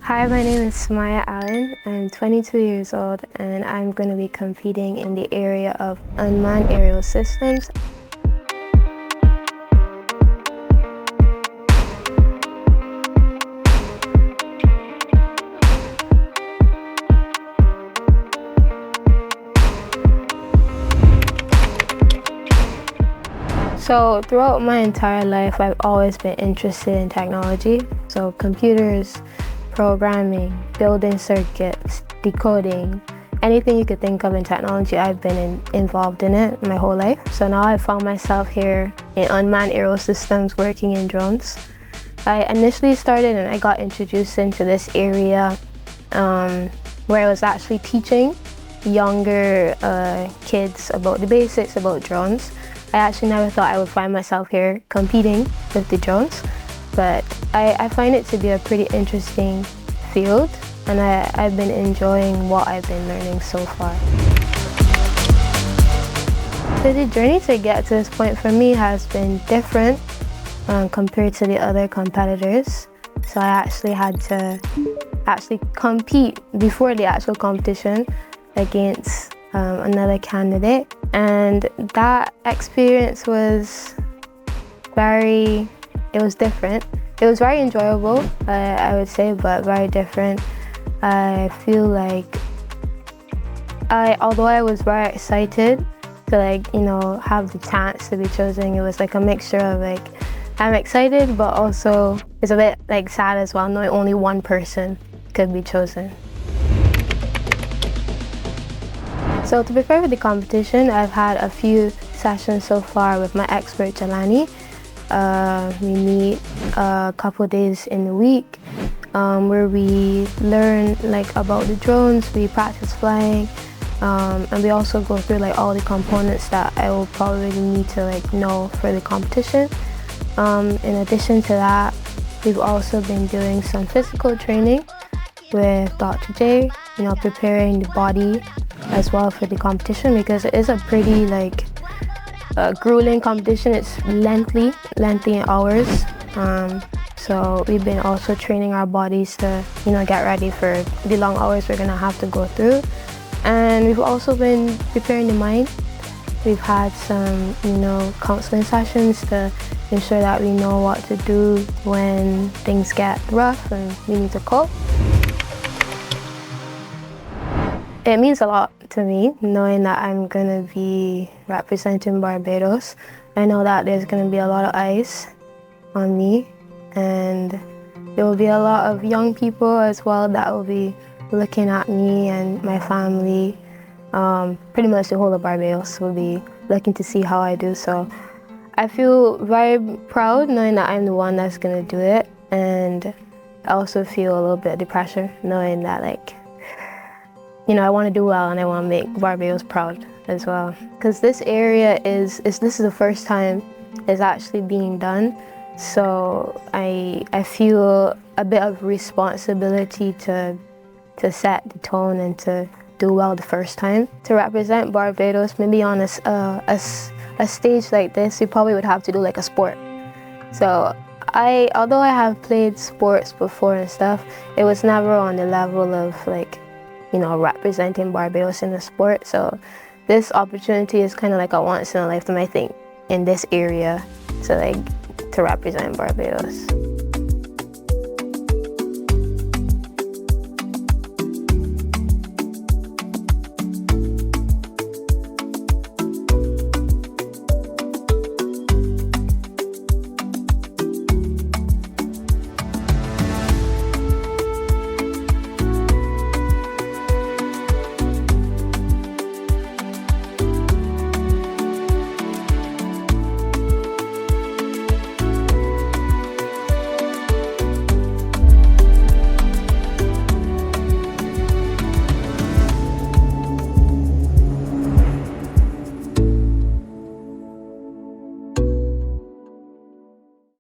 Hi, my name is Samiya Allen. I'm 22 years old and I'm going to be competing in the area of Unmanned Aerial Systems. So throughout my entire life, I've always been interested in technology. So computers, programming, building circuits, decoding, anything you could think of in technology, I've been involved in it my whole life. So now I found myself here in Unmanned Aerial Systems working in drones. I initially started and I got introduced into this area where I was actually teaching younger kids about the basics about drones. I actually never thought I would find myself here competing with the drones, but I find it to be a pretty interesting field, and I've been enjoying what I've been learning so far. So the journey to get to this point for me has been different compared to the other competitors. So I actually had to compete before the actual competition against another candidate, and that experience was different. It was very enjoyable, I would say, but very different. I feel like although I was very excited to have the chance to be chosen, it was like a mixture of I'm excited, but also it's a bit sad as well, knowing only one person could be chosen. So to prepare for the competition, I've had a few sessions so far with my expert Jelani. We meet a couple days in the week where we learn about the drones, we practice flying, and we also go through all the components that I will probably need to know for the competition. In addition to that, we've also been doing some physical training with Dr. J, preparing the body as well for the competition, because it is a pretty grueling competition. It's lengthy in hours. So we've been also training our bodies to get ready for the long hours we're gonna have to go through. And we've also been preparing the mind. We've had some counseling sessions to ensure that we know what to do when things get rough and we need to cope. It means a lot to me, knowing that I'm gonna be representing Barbados. I know that there's gonna be a lot of eyes on me, and there will be a lot of young people as well that will be looking at me and my family. Pretty much the whole of Barbados will be looking to see how I do. So I feel very proud knowing that I'm the one that's gonna do it, and I also feel a little bit of the pressure knowing that I want to do well and I want to make Barbados proud as well. Because this area this is the first time it's actually being done. So I feel a bit of responsibility to set the tone and to do well the first time. To represent Barbados, maybe on a stage like this, you probably would have to do a sport. So although I have played sports before and stuff, it was never on the level of representing Barbados in the sport. So this opportunity is kind of a once in a lifetime, I think, in this area to represent Barbados.